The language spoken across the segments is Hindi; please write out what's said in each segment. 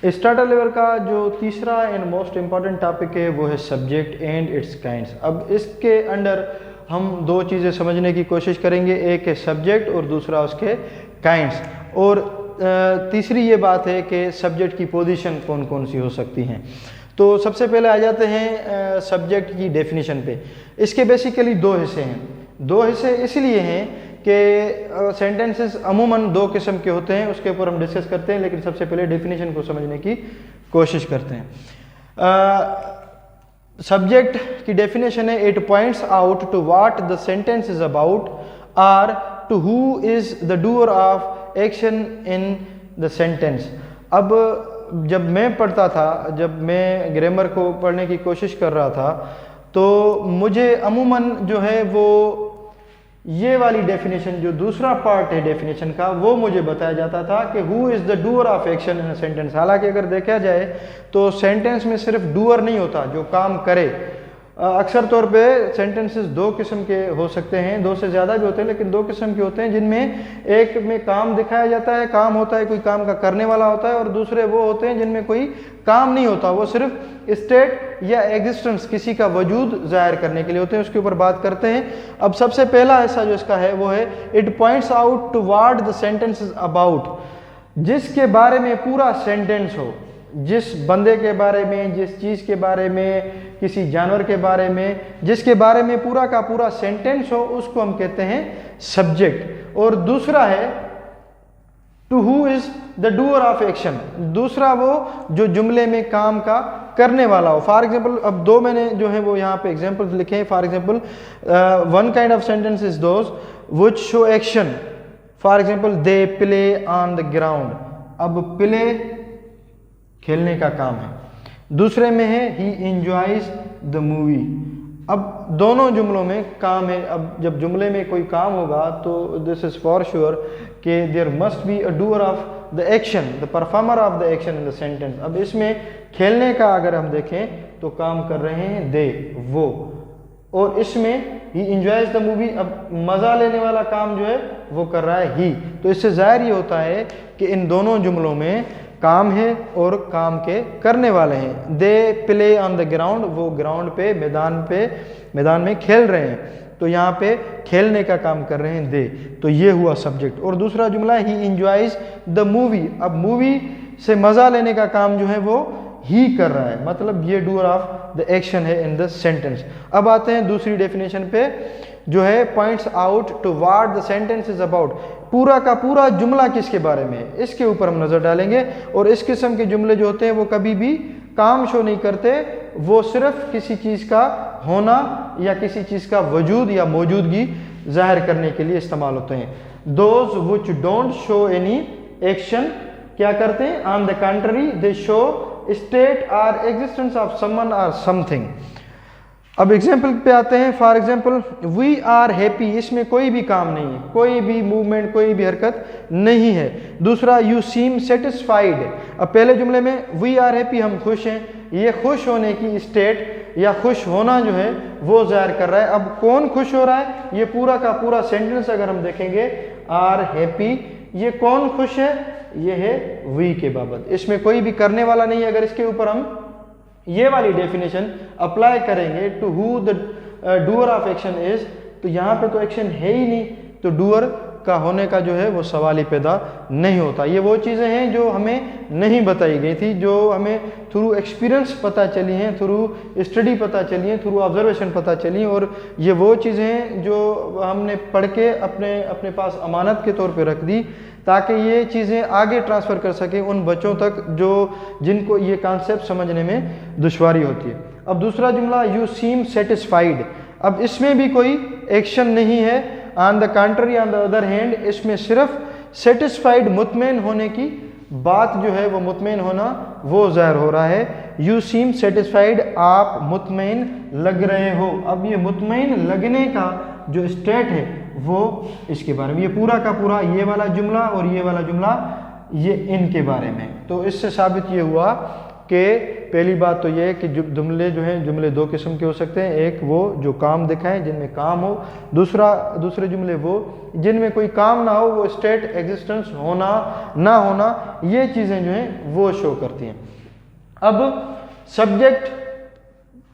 स्टार्टर लेवल का जो तीसरा एंड मोस्ट इम्पॉर्टेंट टॉपिक है वो है सब्जेक्ट एंड इट्स काइंड्स। अब इसके अंडर हम दो चीज़ें समझने की कोशिश करेंगे, एक है सब्जेक्ट और दूसरा उसके काइंड्स। और तीसरी ये बात है कि सब्जेक्ट की पोजीशन कौन कौन सी हो सकती हैं। तो सबसे पहले आ जाते हैं सब्जेक्ट की डेफिनेशन पे। इसके बेसिकली दो हिस्से हैं। दो हिस्से इसलिए हैं कि सेंटेंसेस अमूमन दो किस्म के होते हैं, उसके ऊपर हम डिस्कस करते हैं, लेकिन सबसे पहले डेफिनेशन को समझने की कोशिश करते हैं। सब्जेक्ट की डेफिनेशन है, it points out to what the sentence is about or to who is the doer of action in the sentence. अब जब मैं पढ़ता था, जब मैं ग्रामर को पढ़ने की कोशिश कर रहा था, तो मुझे अमूमन जो है वो ये वाली डेफिनेशन, जो दूसरा पार्ट है डेफिनेशन का, वो मुझे बताया जाता था कि who is the doer of action in a sentence. हालांकि अगर देखा जाए तो सेंटेंस में सिर्फ डूअर नहीं होता जो काम करे। अक्सर तौर पे सेंटेंसेस दो किस्म के हो सकते हैं, दो से ज़्यादा भी होते हैं, लेकिन दो किस्म के होते हैं, जिनमें एक में काम दिखाया जाता है, काम होता है, कोई काम का करने वाला होता है, और दूसरे वो होते हैं जिनमें कोई काम नहीं होता, वो सिर्फ स्टेट या एग्जिस्टेंस, किसी का वजूद जाहिर करने के लिए होते हैं। उसके ऊपर बात करते हैं। अब सबसे पहला हिस्सा जो इसका है वो है, it points out to what the sentence is about. जिसके बारे में पूरा सेंटेंस हो, जिस बंदे के बारे में, जिस चीज़ के बारे में, किसी जानवर के बारे में, जिसके बारे में पूरा का पूरा सेंटेंस हो, उसको हम कहते हैं सब्जेक्ट। और दूसरा है to who is the doer of action. दूसरा वो जो जुमले में काम का करने वाला हो। फॉर एग्जाम्पल, अब दो मैंने जो है वो यहाँ पे एग्जाम्पल्स लिखे हैं। For example, one kind of sentence is those which show action. For example, they play on the ground. अब प्ले खेलने का काम है। दूसरे में है ही एंजॉयज द मूवी। अब दोनों जुमलों में काम है। अब जब जुमले में कोई काम होगा तो दिस इज फॉर श्योर कि there must be a doer of the action, the performer of the action in the sentence. अब इसमें खेलने का अगर हम देखें तो काम कर रहे हैं दे, वो, और इसमें ही एंजॉयज द मूवी। अब मजा लेने वाला काम जो है वो कर रहा है ही। तो इससे जाहिर ये होता है कि इन दोनों जुमलों में काम है और काम के करने वाले हैं। They play on the ground, वो ग्राउंड पे, मैदान में खेल रहे हैं। तो यहाँ पे खेलने का काम कर रहे हैं दे। तो ये हुआ सब्जेक्ट। और दूसरा जुमला, ही एंजॉयज द मूवी। अब मूवी से मजा लेने का काम जो है वो ही कर रहा है, मतलब ये डूअर ऑफ द एक्शन है इन द सेंटेंस। अब आते हैं दूसरी डेफिनेशन पे, जो है points out to what the sentence is about. पूरा का पूरा जुमला किसके बारे में है, इसके ऊपर हम नजर डालेंगे। और इस किस्म के जुमले जो होते हैं वो कभी भी काम शो नहीं करते, वो सिर्फ किसी चीज का होना या किसी चीज का वजूद या मौजूदगी जाहिर करने के लिए इस्तेमाल होते हैं। Those which don't show any action क्या करते हैं, on the contrary they show state और एग्जिस्टेंस ऑफ समवन और समथिंग। अब एग्जाम्पल पे आते हैं। For example, we are happy, इसमें कोई भी काम नहीं है, कोई भी मूवमेंट, कोई भी हरकत नहीं है। दूसरा, यू सीम सेटिस्फाइड। अब पहले जुमले में वी आर हैप्पी, हम खुश हैं, ये खुश होने की स्टेट या खुश होना जो है वो जाहिर कर रहा है। अब कौन खुश हो रहा है, ये पूरा का पूरा सेंटेंस अगर हम देखेंगे, आर हैप्पी, ये कौन खुश है, ये है वी के बाबत। इसमें कोई भी करने वाला नहीं है। अगर इसके ऊपर हम ये वाली डेफिनेशन अप्लाई करेंगे to who the doer of action is, तो यहाँ पे तो एक्शन है ही नहीं, तो डूअर का होने का जो है वो सवाल ही पैदा नहीं होता। ये वो चीज़ें हैं जो हमें नहीं बताई गई थी, जो हमें थ्रू एक्सपीरियंस पता चली हैं, थ्रू स्टडी पता चली हैं, थ्रू ऑब्जर्वेशन पता चली हैं। और ये वो चीज़ें हैं जो हमने पढ़ के अपने पास अमानत के तौर पे रख दी, ताकि ये चीज़ें आगे ट्रांसफ़र कर सकें उन बच्चों तक जिनको ये कॉन्सेप्ट समझने में दुश्वारी होती है। अब दूसरा जुमला, यू सीम सेटिस्फाइड। अब इसमें भी कोई एक्शन नहीं है। On the country, on the other hand, इसमें सिर्फ सेटिस्फाइड, मुतमईन होने की बात जो है वो मुतमईन होना वो ज़ाहिर हो रहा है। यू सीम सेटिस्फाइड, आप मुतमईन लग रहे हो। अब ये मुतमईन लगने का जो स्टेट है वो इसके बारे में, ये पूरा का पूरा ये वाला जुमला और ये वाला जुमला ये इनके बारे में। तो इससे साबित ये हुआ कि पहली बात तो ये है कि जुमले जो हैं, जुमले दो किस्म के हो सकते हैं। एक वो जो काम दिखाएं, जिनमें काम हो, दूसरे जुमले वो जिनमें कोई काम ना हो, वो स्टेट एग्जिस्टेंस होना ना होना, ये चीज़ें जो हैं वो शो करती हैं। अब सब्जेक्ट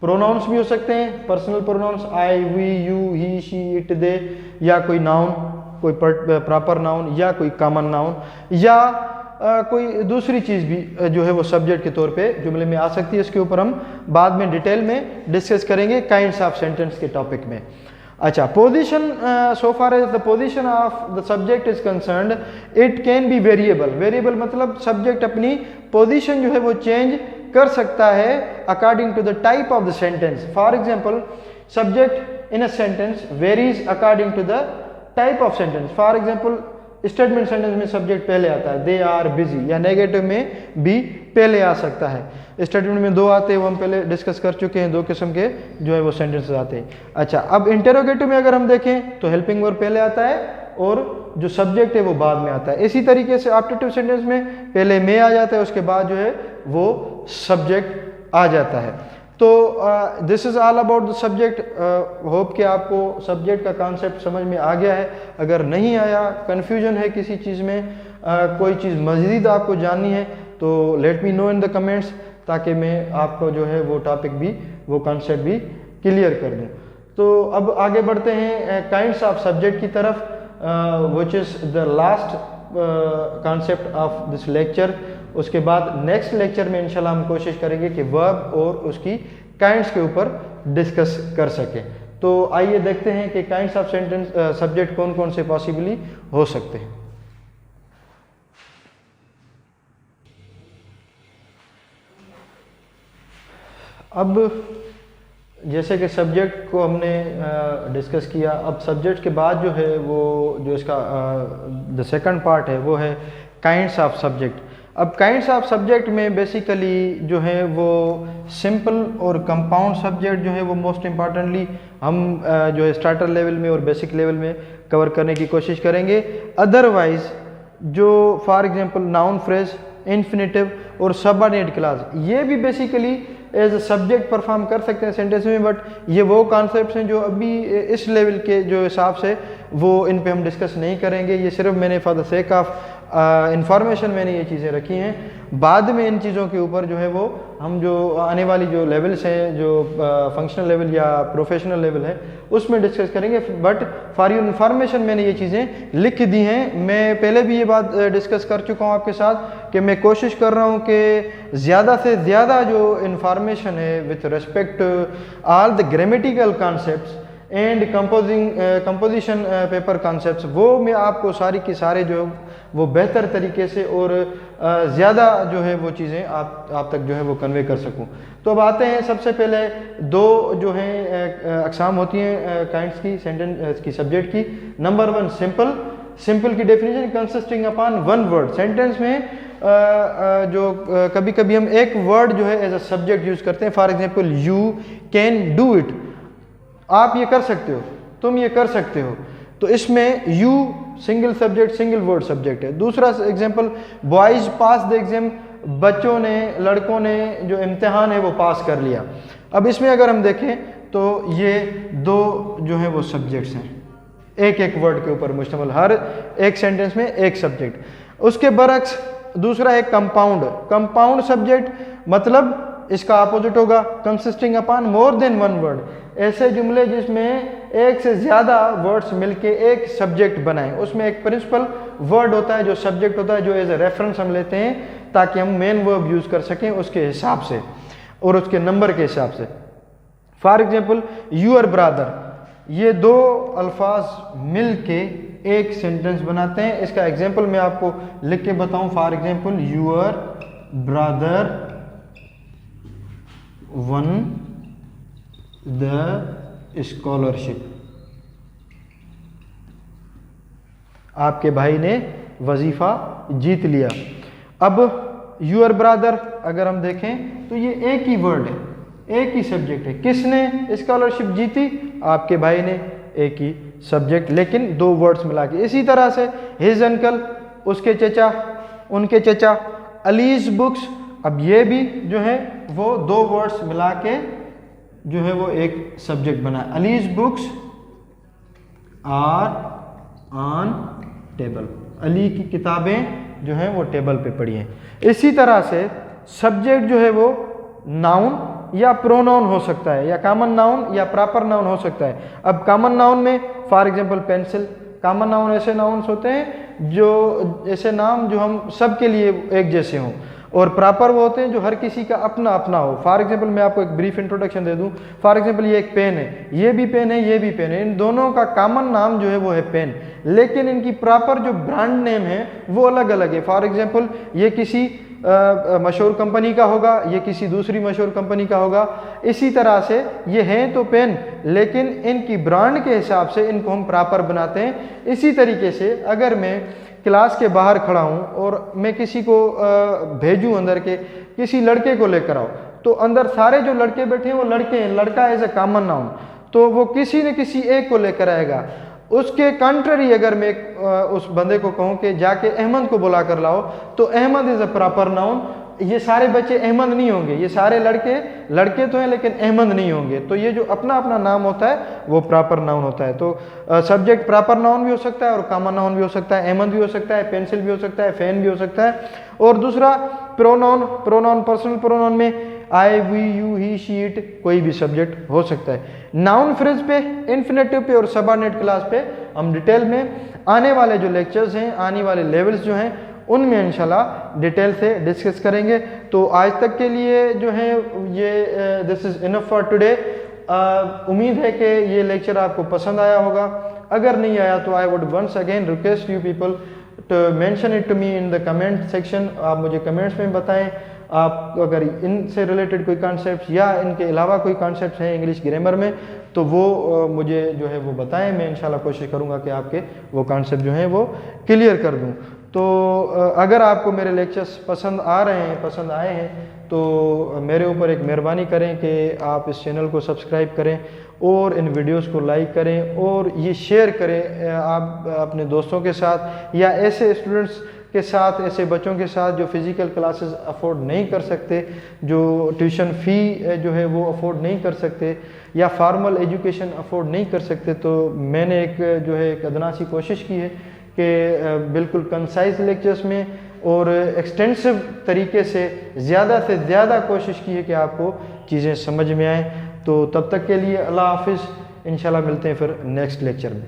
प्रोनाउंस भी हो सकते हैं, personal pronouns I, we, you, he, she, it, they, या कोई नाउन, कोई प्रॉपर नाउन या कोई कॉमन नाउन, या कोई दूसरी चीज़ भी जो है वो सब्जेक्ट के तौर पे जुमले में आ सकती है। इसके ऊपर हम बाद में डिटेल में डिस्कस करेंगे काइंड्स ऑफ सेंटेंस के टॉपिक में। अच्छा, position, so far as the position of the subject is concerned, it can be variable. Variable मतलब सब्जेक्ट अपनी पोजीशन जो है वो चेंज कर सकता है according to the type of the sentence. For example, subject in a sentence varies according to the type of sentence. For example, statement sentence में सब्जेक्ट पहले आता है, दे आर बिजी, या नेगेटिव में भी पहले आ सकता है। स्टेटमेंट में दो आते हैं, वो हम पहले डिस्कस कर चुके हैं, दो किस्म के जो है वो सेंटेंसेस आते हैं। अच्छा, अब इंटेरोगेटिव में अगर हम देखें तो हेल्पिंग वर्ब पहले आता है और जो सब्जेक्ट है वो बाद में आता है। इसी तरीके से ऑप्टेटिव सेंटेंस में पहले में आ जाता है, उसके बाद जो है वो सब्जेक्ट आ जाता है। तो this is all about the subject. Hope कि आपको सब्जेक्ट का कॉन्सेप्ट समझ में आ गया है। अगर नहीं आया, कन्फ्यूजन है किसी चीज़ में, कोई चीज़ मज़ीद आपको जाननी है, तो let me know in the comments, ताकि मैं आपको जो है वो टॉपिक भी, वो कॉन्सेप्ट भी क्लियर कर दूँ। तो अब आगे बढ़ते हैं काइंड्स ऑफ सब्जेक्ट की तरफ, which is the last concept of this lecture. उसके बाद नेक्स्ट लेक्चर में इंशाल्लाह हम कोशिश करेंगे कि वर्ब और उसकी काइंड्स के ऊपर डिस्कस कर सकें। तो आइए देखते हैं कि काइंड्स ऑफ सेंटेंस सब्जेक्ट कौन कौन से पॉसिबली हो सकते हैं। अब जैसे कि सब्जेक्ट को हमने डिस्कस किया, अब सब्जेक्ट के बाद जो है वो जो इसका द सेकंड पार्ट है वो है काइंड्स ऑफ सब्जेक्ट। अब काइंड्स ऑफ सब्जेक्ट में बेसिकली जो है वो सिंपल और कंपाउंड सब्जेक्ट जो है वो मोस्ट इम्पॉर्टेंटली हम जो है स्टार्टर लेवल में और बेसिक लेवल में कवर करने की कोशिश करेंगे। अदरवाइज जो for example noun phrase, infinitive और सबऑर्डिनेट क्लॉज, ये भी basically as a subject perform कर सकते हैं सेंटेंस में, बट ये वो कॉन्सेप्ट्स हैं जो अभी इस लेवल के जो हिसाब से वो इन पे हम डिस्कस नहीं करेंगे। ये सिर्फ मैंने for the sake of information मैंने ये चीज़ें रखी हैं। बाद में इन चीज़ों के ऊपर जो है वो हम जो आने वाली जो लेवल्स हैं, जो फंक्शनल लेवल या प्रोफेशनल लेवल है, उसमें डिस्कस करेंगे। बट फॉर योर इन्फॉर्मेशन मैंने ये चीज़ें लिख दी हैं। मैं पहले भी ये बात डिस्कस कर चुका हूँ आपके साथ कि मैं कोशिश कर रहा हूँ कि ज़्यादा से ज़्यादा जो इन्फॉर्मेशन है with respect all the grammatical concepts and composition paper concepts, वो मैं आपको सारी की सारे जो वो बेहतर तरीके से और ज़्यादा जो है वो चीज़ें आप तक जो है वो कन्वे कर सकूं। तो अब आते हैं, सबसे पहले दो जो हैं अक़साम होती हैं काइंड्स की, सेंटेंस की, सब्जेक्ट की। Number one, simple. सिंपल की definition, consisting upon one word. Sentence में जो कभी कभी हम एक वर्ड जो है एज अ सब्जेक्ट यूज़ करते हैं। For example, you can do it, आप ये कर सकते हो, तुम ये कर सकते हो। तो इसमें you single subject, single word subject है। दूसरा example, boys pass the exam, बच्चों ने, लड़कों ने जो इम्तिहान है वो पास कर लिया। अब इसमें अगर हम देखें तो ये दो जो है वो सब्जेक्ट्स हैं, एक एक वर्ड के ऊपर मुश्तमिल, हर एक सेंटेंस में एक सब्जेक्ट। उसके बरक्स दूसरा है कंपाउंड। कंपाउंड सब्जेक्ट मतलब इसका अपोजिट होगा consisting upon more than one word. ऐसे जुमले जिसमें एक से ज़्यादा वर्ड्स मिलके एक सब्जेक्ट बनाएं। उसमें एक प्रिंसिपल वर्ड होता है जो सब्जेक्ट होता है, जो एज ए रेफरेंस हम लेते हैं ताकि हम मेन वर्ब यूज़ कर सकें उसके हिसाब से और उसके नंबर के हिसाब से। फॉर एग्जाम्पल, यूअर ब्रदर, ये दो अल्फाज मिल के एक सेंटेंस बनाते हैं। इसका एग्जाम्पल मैं आपको लिख के बताऊं। For example, your brother one the scholarship, आपके भाई ने वजीफा जीत लिया। अब यूअर ब्रदर अगर हम देखें तो ये एक ही वर्ड है, एक ही सब्जेक्ट है। किसने स्कॉलरशिप जीती? आपके भाई ने, एक ही सब्जेक्ट लेकिन दो वर्ड्स मिला के। इसी तरह से हिज अंकल, उसके चचा, उनके चचा, अलीज बुक्स, अब ये भी जो है वो दो वर्ड्स मिला के जो है वो एक सब्जेक्ट बना। Ali's books are on table, Ali की किताबें जो हैं वो टेबल पे पड़ी हैं। इसी तरह से सब्जेक्ट जो है वो नाउन या प्रोनाउन हो सकता है, या कॉमन नाउन या प्रॉपर नाउन हो सकता है। अब कॉमन नाउन में for example pencil, common noun ऐसे नाउन्स होते हैं जो ऐसे नाम जो हम सब के लिए एक जैसे हों, और प्रॉपर वो होते हैं जो हर किसी का अपना अपना हो। फॉर एग्जांपल मैं आपको एक ब्रीफ इंट्रोडक्शन दे दूं। फॉर एग्जांपल ये एक पेन है, ये भी पेन है, ये भी पेन है, इन दोनों का कॉमन नाम जो है वो है पेन, लेकिन इनकी प्रॉपर जो ब्रांड नेम है वो अलग अलग है। फॉर एग्जांपल ये किसी मशहूर कंपनी का होगा, ये किसी दूसरी मशहूर कंपनी का होगा। इसी तरह से ये हैं तो पेन, लेकिन इनकी ब्रांड के हिसाब से इनको हम प्रॉपर बनाते हैं। इसी तरीके से अगर मैं क्लास के बाहर खड़ा हूँ और मैं किसी को भेजूँ अंदर के, किसी लड़के को लेकर आओ, तो अंदर सारे जो लड़के बैठे हैं वो लड़के हैं, लड़का एज ए कॉमन नाउन, तो वो किसी न किसी एक को लेकर आएगा। उसके कंट्री अगर मैं उस बंदे को कहूँ कि जाके अहमद को बुला कर लाओ, तो Ahmad is a proper noun. ये सारे बच्चे अहमद नहीं होंगे, ये सारे लड़के तो हैं लेकिन अहमद नहीं होंगे। तो ये जो अपना अपना नाम होता है वो प्रॉपर नाउन होता है। तो सब्जेक्ट प्रॉपर नाउन भी हो सकता है और कॉमन नाउन भी हो सकता है, अहमद भी हो सकता है, पेंसिल भी हो सकता है, फैन भी हो सकता है। और दूसरा प्रोनाउन पर्सनल प्रोनाउन में I, we, you, he, she, it कोई भी सब्जेक्ट हो सकता है। नाउन फ्रेज पे, इन्फिनेटिव पे और सबऑर्डिनेट क्लास पे हम डिटेल में आने वाले जो लेक्चर्स हैं, आने वाले लेवल्स जो हैं, उनमें इंशाल्लाह डिटेल से डिस्कस करेंगे। तो आज तक के लिए जो है ये this is enough for today. उम्मीद है कि ये लेक्चर आपको पसंद आया होगा। अगर नहीं आया तो I would once again request you people to mention it to me in the comment section. आप मुझे कमेंट्स में बताएं आप अगर इनसे रिलेटेड कोई कॉन्सेप्ट्स या इनके अलावा कोई कॉन्सेप्ट्स हैं इंग्लिश ग्रामर में, तो वो मुझे जो है वो बताएं। मैं इंशाल्लाह कोशिश करूँगा कि आपके वो कॉन्सेप्ट जो हैं वो क्लियर कर दूँ। तो अगर आपको मेरे लेक्चर्स पसंद आए हैं तो मेरे ऊपर एक मेहरबानी करें कि आप इस चैनल को सब्सक्राइब करें और इन वीडियोस को लाइक करें और ये शेयर करें आप अपने दोस्तों के साथ या ऐसे स्टूडेंट्स के साथ, ऐसे बच्चों के साथ जो फिज़िकल क्लासेस अफोर्ड नहीं कर सकते, जो ट्यूशन फ़ी जो है वो अफोर्ड नहीं कर सकते या फार्मल एजुकेशन अफोर्ड नहीं कर सकते। तो मैंने एक जो है एक अदना सी कोशिश की है कि बिल्कुल कंसाइज लेक्चर्स में और एक्सटेंसिव तरीके से ज़्यादा कोशिश की है कि आपको चीज़ें समझ में आएँ। तो तब तक के लिए अल्लाह हाफिज़, इंशाल्लाह मिलते हैं फिर नेक्स्ट लेक्चर में।